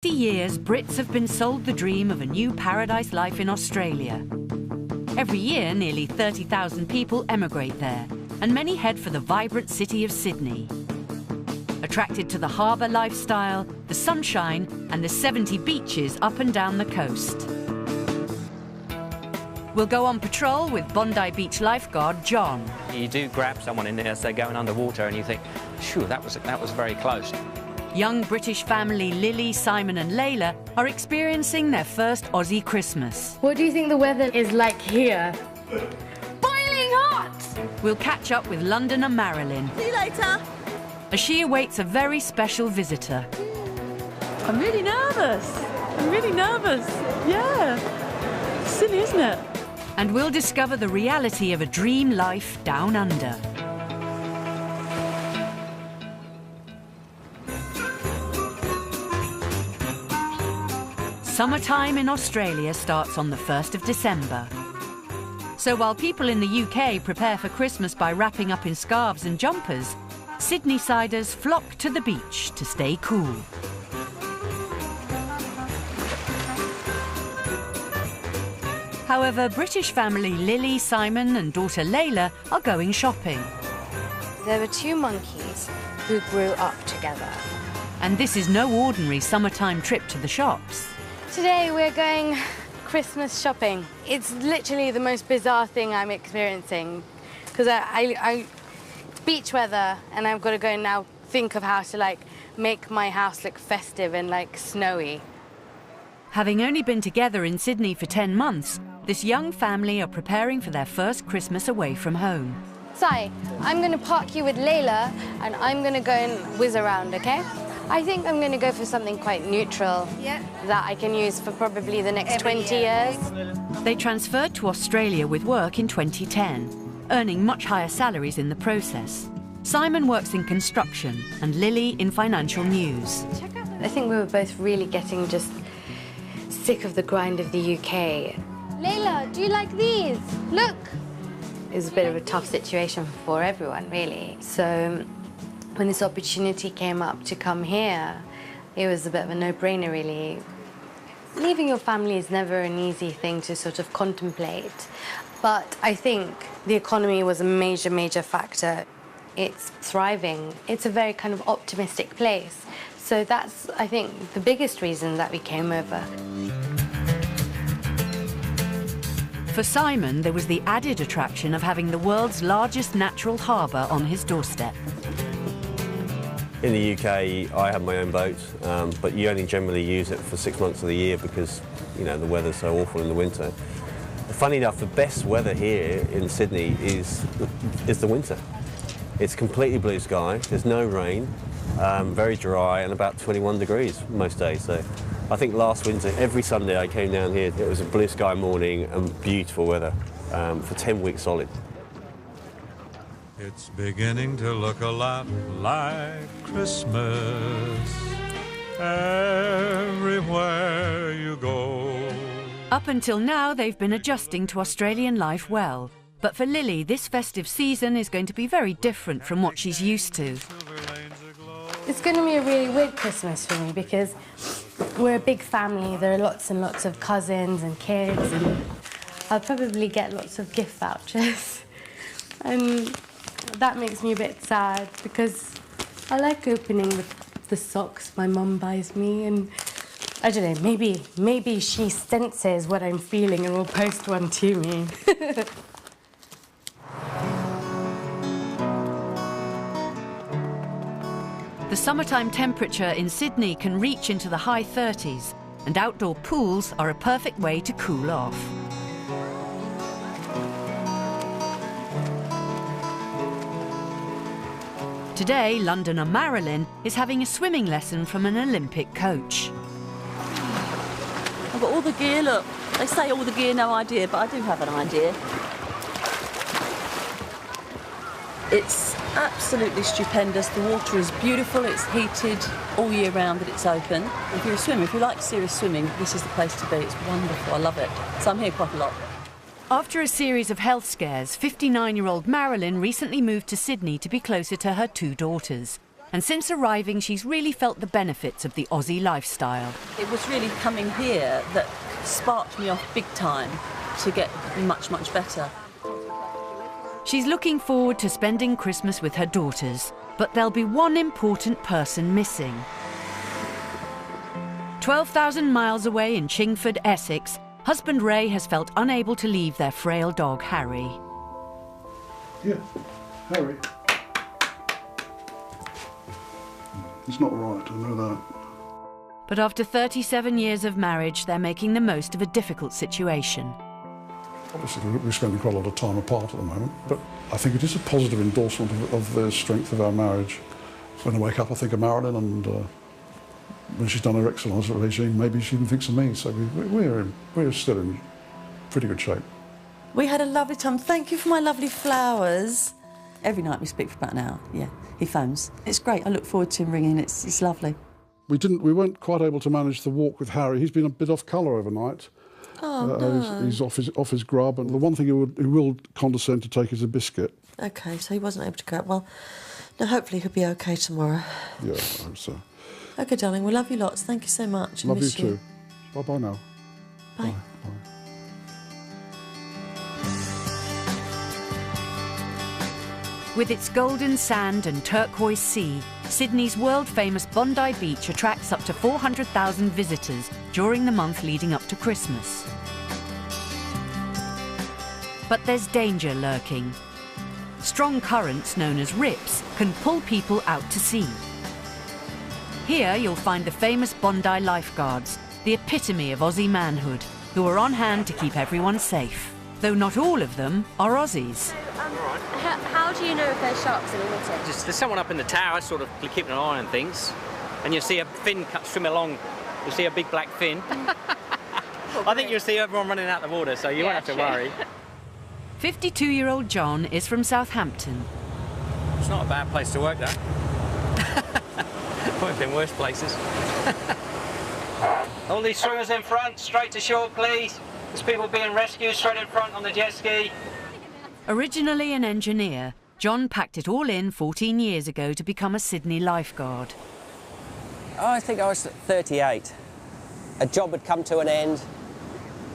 For years, Brits have been sold the dream of a new paradise life in Australia. Every year, nearly 30,000 people emigrate there, and many head for the vibrant city of Sydney. Attracted to the harbour lifestyle, the sunshine, and the 70 beaches up and down the coast. We'll go on patrol with Bondi Beach lifeguard John. You do grab someone in there as they're going underwater and you think, phew, that was very close. Young British family Lily, Simon and Layla are experiencing their first Aussie Christmas. What do you think the weather is like here? Boiling hot! We'll catch up with Londoner Marilyn. See you later. As she awaits a very special visitor. I'm really nervous. Yeah. Silly, isn't it? And we'll discover the reality of a dream life down under. Summertime in Australia starts on the 1st of December. So while people in the UK prepare for Christmas by wrapping up in scarves and jumpers, Sydney-siders flock to the beach to stay cool. However, British family Lily, Simon and daughter Layla are going shopping. There were two monkeys who grew up together. And this is no ordinary summertime trip to the shops. Today we're going Christmas shopping. It's literally the most bizarre thing I'm experiencing because it's beach weather and I've got to go now think of how to make my house look festive and snowy. Having only been together in Sydney for 10 months, this young family are preparing for their first Christmas away from home. Sai, I'm going to park you with Layla and I'm going to go and whiz around, okay? I think I'm going to go for something quite neutral that I can use for probably the next 20 years. They transferred to Australia with work in 2010, earning much higher salaries in the process. Simon works in construction and Lily in financial news. I think we were both really getting just sick of the grind of the UK. Layla, do you like these? Look! It was a bit of a tough situation for everyone, really. So when this opportunity came up to come here, it was a bit of a no-brainer, really. Leaving your family is never an easy thing to sort of contemplate, but I think the economy was a major, major factor. It's thriving. It's a very kind of optimistic place. So that's, I think, the biggest reason that we came over. For Simon, there was the added attraction of having the world's largest natural harbour on his doorstep. In the UK, I have my own boat, but you only generally use it for 6 months of the year because, you know, the weather's so awful in the winter. Funny enough, the best weather here in Sydney is the winter. It's completely blue sky, there's no rain, very dry and about 21 degrees most days. So I think last winter, every Sunday I came down here, it was a blue sky morning and beautiful weather for 10 weeks solid. It's beginning to look a lot like Christmas everywhere you go. Up until now, they've been adjusting to Australian life well. But for Lily, this festive season is going to be very different from what she's used to. It's going to be a really weird Christmas for me because we're a big family. There are lots and lots of cousins and kids, and I'll probably get lots of gift vouchers. And that makes me a bit sad because I like opening the socks my mum buys me, and I don't know, maybe she senses what I'm feeling and will post one to me. The summertime temperature in Sydney can reach into the high 30s, and outdoor pools are a perfect way to cool off. Today, Londoner Marilyn is having a swimming lesson from an Olympic coach. I've got all the gear, look. They say all the gear, no idea, but I do have an idea. It's absolutely stupendous. The water is beautiful. It's heated all year round, but it's open. If you're a swimmer, if you like serious swimming, this is the place to be. It's wonderful. I love it. So I'm here quite a lot. After a series of health scares, 59-year-old Marilyn recently moved to Sydney to be closer to her two daughters. And since arriving, she's really felt the benefits of the Aussie lifestyle. It was really coming here that sparked me off big time to get much, much better. She's looking forward to spending Christmas with her daughters, but there'll be one important person missing. 12,000 miles away in Chingford, Essex, husband Ray has felt unable to leave their frail dog, Harry. Yeah, Harry. He's not right, I know that. But after 37 years of marriage, they're making the most of a difficult situation. Obviously, we're spending quite a lot of time apart at the moment, but I think it is a positive endorsement of the strength of our marriage. When I wake up, I think of Marilyn, and when she's done her exercise regime, maybe she even thinks of me. So we're still in pretty good shape. We had a lovely time. Thank you for my lovely flowers. Every night we speak for about an hour. Yeah, he phones. It's great. I look forward to him ringing. It's lovely. We weren't quite able to manage the walk with Harry. He's been a bit off colour overnight. Oh, no. He's off his grub, and the one thing he will condescend to take is a biscuit. OK, so he wasn't able to go out. Well, no, hopefully he'll be OK tomorrow. Yeah, I hope so. OK, darling, we love you lots. Thank you so much. Love you too. Bye-bye now. Bye. Bye. Bye. With its golden sand and turquoise sea, Sydney's world-famous Bondi Beach attracts up to 400,000 visitors during the month leading up to Christmas. But there's danger lurking. Strong currents, known as rips, can pull people out to sea. Here you'll find the famous Bondi lifeguards, the epitome of Aussie manhood, who are on hand to keep everyone safe. Though not all of them are Aussies. How do you know if there's sharks in the water? Just, there's someone up in the tower sort of keeping an eye on things, and you'll see a fin swim along. You'll see a big black fin. I think you'll see everyone running out the water, so you won't have to worry. 52-year-old John is from Southampton. It's not a bad place to work, though. Probably been worse places. All these swimmers in front, straight to shore, please. There's people being rescued straight in front on the jet ski. Originally an engineer, John packed it all in 14 years ago to become a Sydney lifeguard. I think I was 38. A job had come to an end.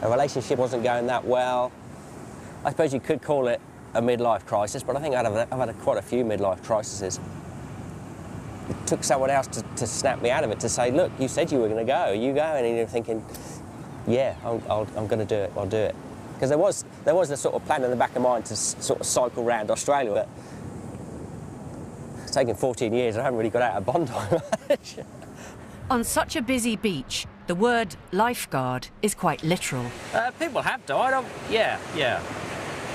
A relationship wasn't going that well. I suppose you could call it a midlife crisis, but I think I've had quite a few midlife crises. It took someone else to snap me out of it, to say, look, you said you were going to go, are you going? And you're thinking, yeah, I'm going to do it, I'll do it. Because there was the sort of plan in the back of my mind to sort of cycle around Australia, but it's taken 14 years, I haven't really got out of Bondi much. On such a busy beach, the word lifeguard is quite literal. People have died. Yeah.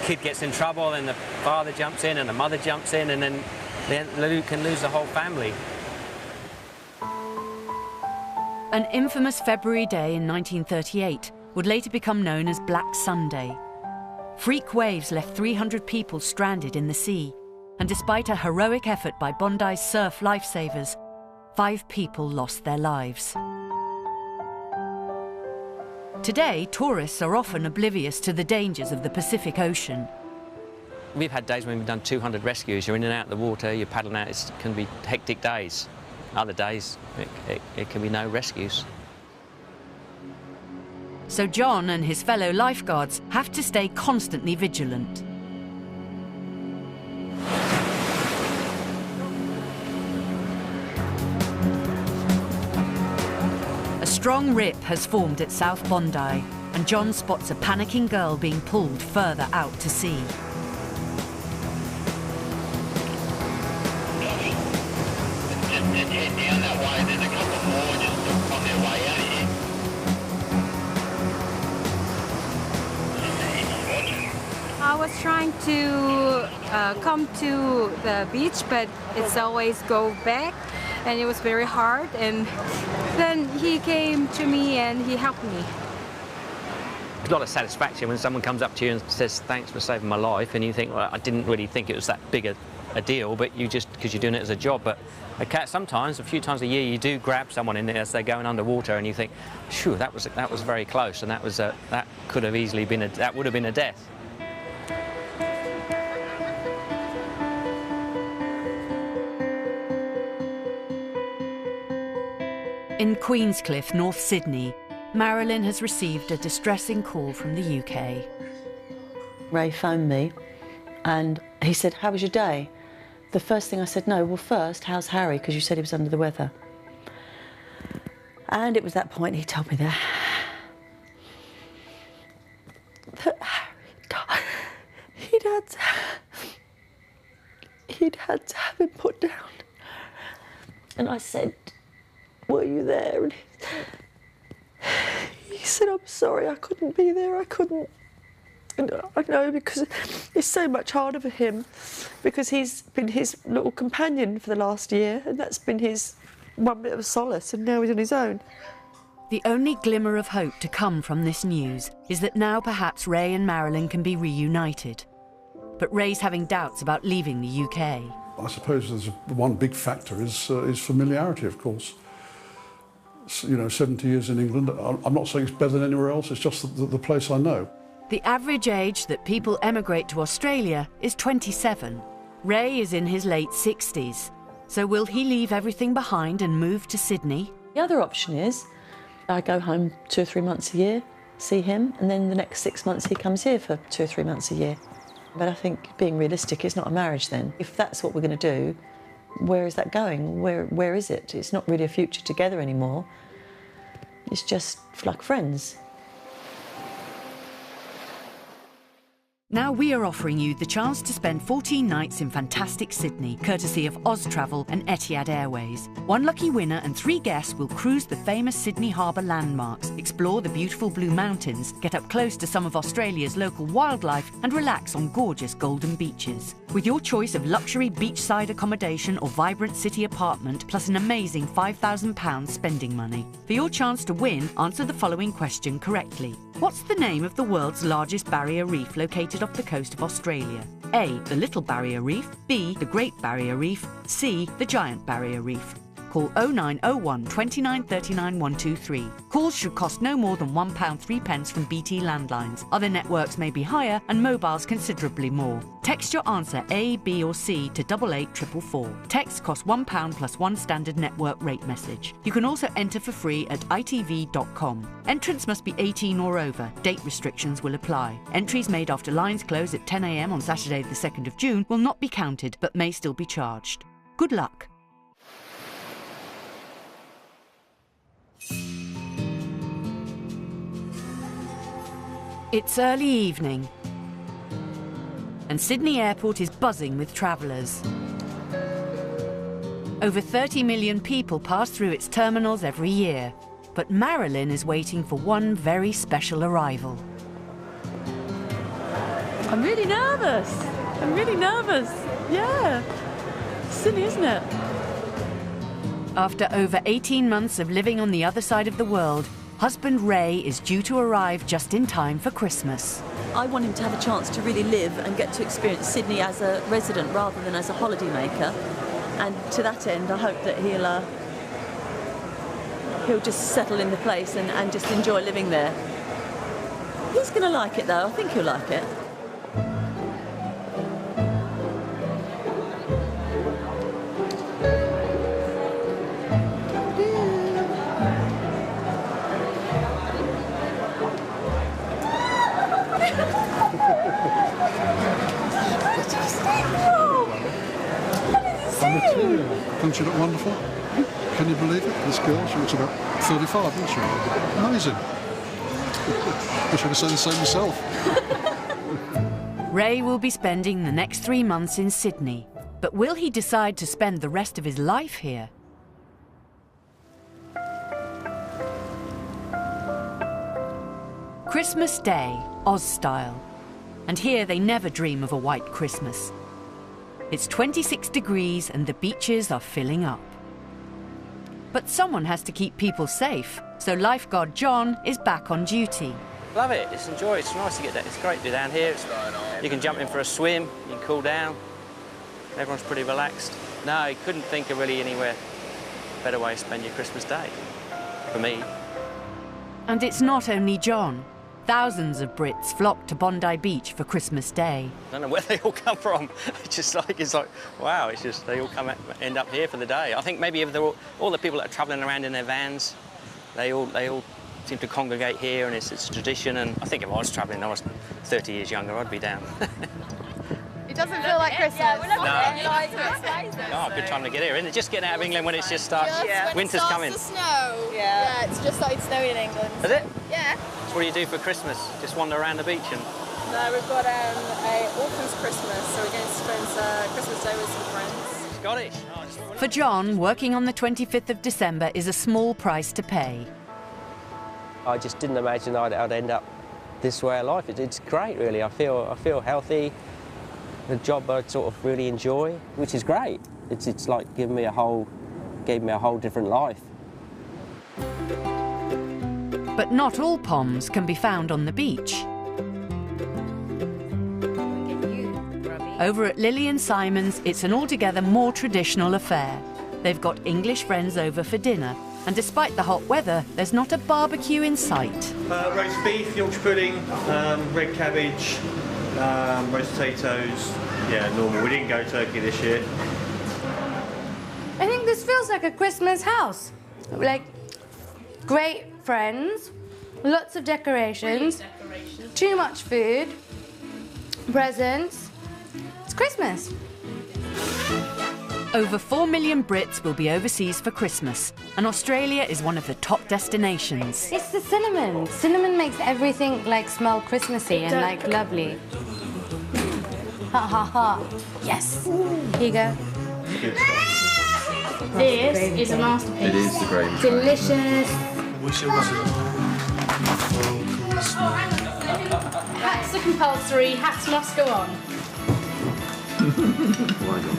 Kid gets in trouble, then the father jumps in and the mother jumps in, and then Lou can lose the whole family. An infamous February day in 1938 would later become known as Black Sunday. Freak waves left 300 people stranded in the sea, and despite a heroic effort by Bondi's surf lifesavers, 5 people lost their lives. Today, tourists are often oblivious to the dangers of the Pacific Ocean. We've had days when we've done 200 rescues. You're in and out of the water, you're paddling out, it can be hectic days. Other days, it can be no rescues. So John and his fellow lifeguards have to stay constantly vigilant. A strong rip has formed at South Bondi, and John spots a panicking girl being pulled further out to sea. Down that way, there's a couple more just on their way out here. I was trying to come to the beach, but it's always go back, and it was very hard. And then he came to me and he helped me. There's a lot of satisfaction when someone comes up to you and says, thanks for saving my life, and you think, well, I didn't really think it was that big a deal, but you just, because you're doing it as a job. But sometimes, a few times a year, you do grab someone in there as they're going underwater, and you think, phew, that was very close, and that could have easily been that would have been a death. In Queenscliff, North Sydney, Marilyn has received a distressing call from the UK. Ray phoned me and he said, "How was your day?" The first thing I said, "No, well first, how's Harry? Because you said he was under the weather." And it was that point he told me that Harry died. He'd had to have him put down. And I said, "Were you there?" And he said, "I'm sorry, I couldn't be there, I couldn't." And I know, because it's so much harder for him, because he's been his little companion for the last year, and that's been his one bit of solace, and now he's on his own. The only glimmer of hope to come from this news is that now perhaps Ray and Marilyn can be reunited. But Ray's having doubts about leaving the UK. I suppose there's one big factor is familiarity, of course. You know, 70 years in England, I'm not saying it's better than anywhere else, it's just the place I know. The average age that people emigrate to Australia is 27. Ray is in his late 60s. So will he leave everything behind and move to Sydney? The other option is I go home 2 or 3 months a year, see him, and then the next 6 months he comes here for 2 or 3 months a year. But I think, being realistic, it's not a marriage then. If that's what we're going to do, where is that going? Where is it? It's not really a future together anymore. It's just like friends. Now we are offering you the chance to spend 14 nights in fantastic Sydney, courtesy of Austravel and Etihad Airways. One lucky winner and 3 guests will cruise the famous Sydney Harbour landmarks, explore the beautiful Blue Mountains, get up close to some of Australia's local wildlife and relax on gorgeous golden beaches. With your choice of luxury beachside accommodation or vibrant city apartment, plus an amazing £5,000 spending money. For your chance to win, answer the following question correctly. What's the name of the world's largest barrier reef located off the coast of Australia? A, the Little Barrier Reef, B, the Great Barrier Reef, C, the Giant Barrier Reef. Call 0901 29 39 123. Calls should cost no more than £1.03 from BT landlines. Other networks may be higher and mobiles considerably more. Text your answer A, B or C to 88444. Text costs £1 plus 1 standard network rate message. You can also enter for free at itv.com. Entrants must be 18 or over. Date restrictions will apply. Entries made after lines close at 10 AM on Saturday the 2nd of June will not be counted but may still be charged. Good luck. It's early evening, and Sydney Airport is buzzing with travellers. Over 30 million people pass through its terminals every year, but Marilyn is waiting for one very special arrival. I'm really nervous. Yeah. Silly, isn't it? After over 18 months of living on the other side of the world, husband Ray is due to arrive just in time for Christmas. I want him to have a chance to really live and get to experience Sydney as a resident rather than as a holidaymaker. And to that end, I hope that he'll just settle in the place and just enjoy living there. He's going to like it, though. I think he'll like it. Don't she look wonderful? Can you believe it? This girl, she looks about 35, isn't she? Amazing. I should have said the same myself. Ray will be spending the next 3 months in Sydney, but will he decide to spend the rest of his life here? Christmas Day, Oz style. And here they never dream of a white Christmas. It's 26 degrees and the beaches are filling up. But someone has to keep people safe, so lifeguard John is back on duty. Love it, it's enjoy. It's nice to get that. It's great to be down here. You can jump in for a swim, you can cool down. Everyone's pretty relaxed. No, you couldn't think of really anywhere better way to spend your Christmas day, for me. And it's not only John. Thousands of Brits flock to Bondi Beach for Christmas Day. I don't know where they all come from. It's like, wow, it's just, they all end up here for the day. I think maybe if they're all the people that are travelling around in their vans, they all seem to congregate here, and it's a tradition. And I think if I was travelling, I was 30 years younger, I'd be down. It doesn't feel like Christmas. Yeah, we're Oh, good time to get here, isn't it? Just getting out of England when it just starts, winter's coming. To snow. Yeah, it's just started snowing in England. Is it? Yeah. So what do you do for Christmas? Just wander around the beach and... No, we've got a orphans Christmas, so we're going to spend Christmas Day with some friends. Scottish. For John, working on the 25th of December is a small price to pay. I just didn't imagine I'd end up this way of life. It's great, really. I feel healthy. The job I sort of really enjoy, which is great. It's like gave me a whole different life. But not all Poms can be found on the beach. Over at Lily and Simon's, it's an altogether more traditional affair. They've got English friends over for dinner, and despite the hot weather, there's not a barbecue in sight. Roast beef, Yorkshire pudding, red cabbage, roast potatoes. Yeah, normal. We didn't go turkey this year. I think this feels like a Christmas house. Like, great friends, lots of decorations, too much food, presents. It's Christmas. Over 4 million Brits will be overseas for Christmas, and Australia is one of the top destinations. It's the cinnamon. Cinnamon makes everything like smell Christmassy and like lovely. Ha ha ha. Yes. Here you go. This is a masterpiece. It is the gravy. Delicious. Wish it wasn't. Hats are compulsory, hats must go on. Why not?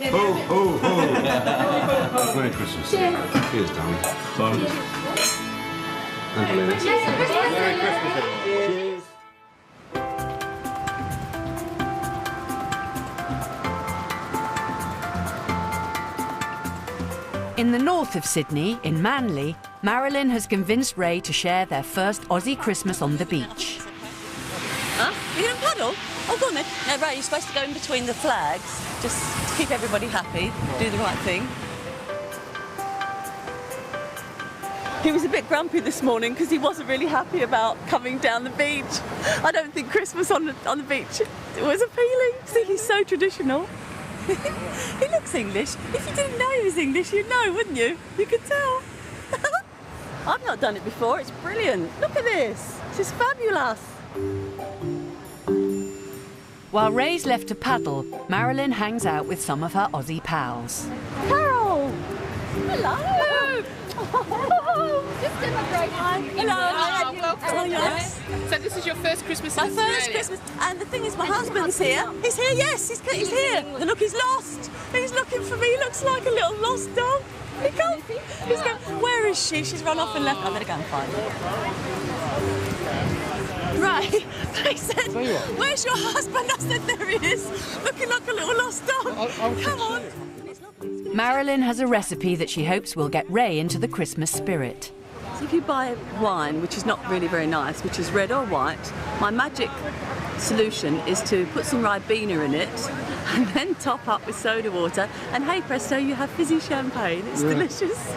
Ho, ho, ho! Merry Christmas. Cheers. Cheers, darling. Simon. Thank you, ladies. Merry Christmas, everyone. Cheers. In the north of Sydney, in Manly, Marilyn has convinced Ray to share their first Aussie Christmas on the beach. Huh? You're going to paddle? Oh, go on then. No, Ray, you're supposed to go in between the flags, just to keep everybody happy, do the right thing. He was a bit grumpy this morning because he wasn't really happy about coming down the beach. I don't think Christmas on the beach was appealing. See, he's so traditional. He looks English. If you didn't know he was English, you'd know, wouldn't you? You could tell. I've not done it before. It's brilliant. Look at this. This is fabulous. While Ray's left to paddle, Marilyn hangs out with some of her Aussie pals. Carol! Hello! Just in a great time. Hello. Welcome. Oh, yes. So this is your first Christmas in My first Christmas. And the thing is, my husband's here. He's here, yes, he's here. Look, he's lost. He's looking for me. He looks like a little lost dog. He can't. He's going, where is she? She's run off and left. I better go and find her. Right. They said, where's your husband? I said, there he is. Looking like a little lost dog. Come on. Marilyn has a recipe that she hopes will get Ray into the Christmas spirit. So if you buy wine, which is not really very nice, which is red or white, my magic solution is to put some Ribena in it and then top up with soda water, and hey presto, you have fizzy champagne. It's delicious.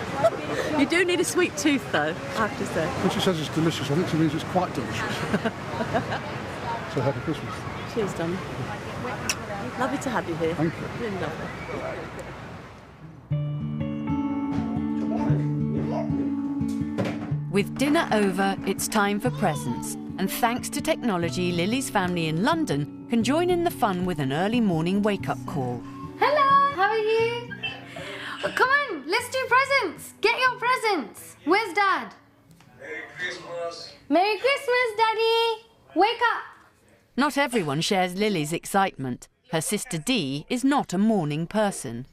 You do need a sweet tooth though, I have to say. When she says it's delicious, I think she means it's quite delicious. So happy Christmas. Cheers, Don. Lovely to have you here. Thank you. Really lovely. With dinner over, it's time for presents. And thanks to technology, Lily's family in London can join in the fun with an early morning wake-up call. Hello, how are you? Oh, come on, let's do presents. Get your presents. Where's Dad? Merry Christmas. Merry Christmas, Daddy. Wake up. Not everyone shares Lily's excitement. Her sister Dee is not a morning person.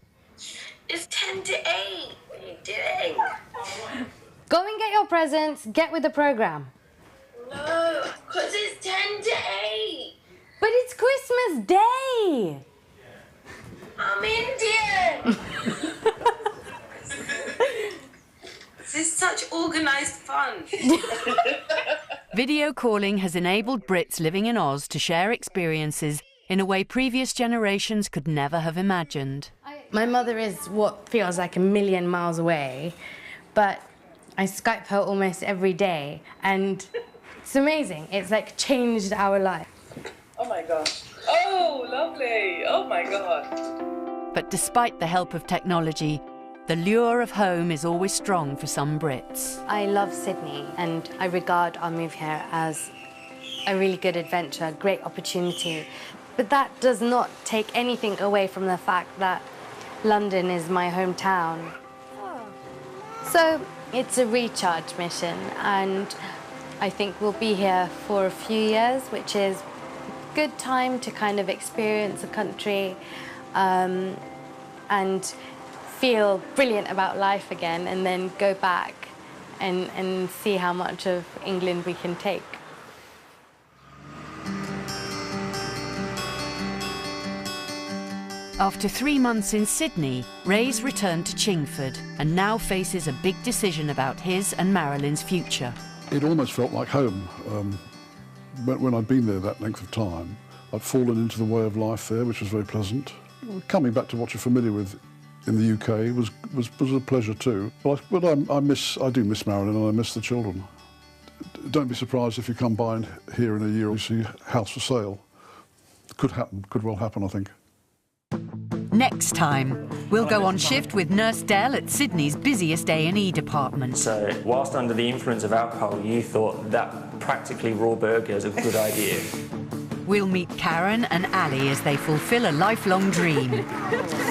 It's 10 to 8. What are you doing? Go and get your presents. Get with the program. No, because it's 10 to 8. But it's Christmas Day. I'm Indian. This is such organised fun. Video calling has enabled Brits living in Oz to share experiences in a way previous generations could never have imagined. My mother is what feels like a million miles away, but I Skype her almost every day, and it's amazing. It's like changed our life. Oh my God. Oh, lovely. Oh my God. But despite the help of technology, the lure of home is always strong for some Brits. I love Sydney, and I regard our move here as a really good adventure, a great opportunity. But that does not take anything away from the fact that London is my hometown. So it's a recharge mission, and I think we'll be here for a few years, which is a good time to kind of experience the country and feel brilliant about life again, and then go back and see how much of England we can take. After 3 months in Sydney, Ray's returned to Chingford and now faces a big decision about his and Marilyn's future. It almost felt like home. When I'd been there that length of time, I'd fallen into the way of life there, which was very pleasant. Coming back to what you're familiar with in the UK was a pleasure too. But I do miss Marilyn, and I miss the children. Don't be surprised if you come by here in a year and you see a house for sale. Could happen, could well happen, I think. Next time, we'll go on shift with Nurse Dell at Sydney's busiest A&E department. So, whilst under the influence of alcohol, you thought that practically raw burger is a good idea. We'll meet Karen and Ali as they fulfil a lifelong dream.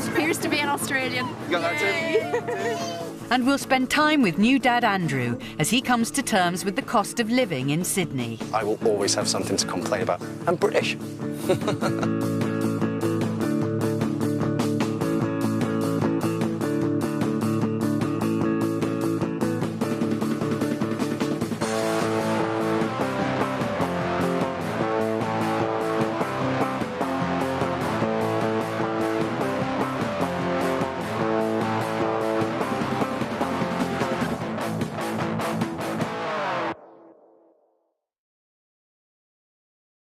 Appears to be an Australian. You got that too? And we'll spend time with new dad Andrew as he comes to terms with the cost of living in Sydney. I will always have something to complain about. I'm British.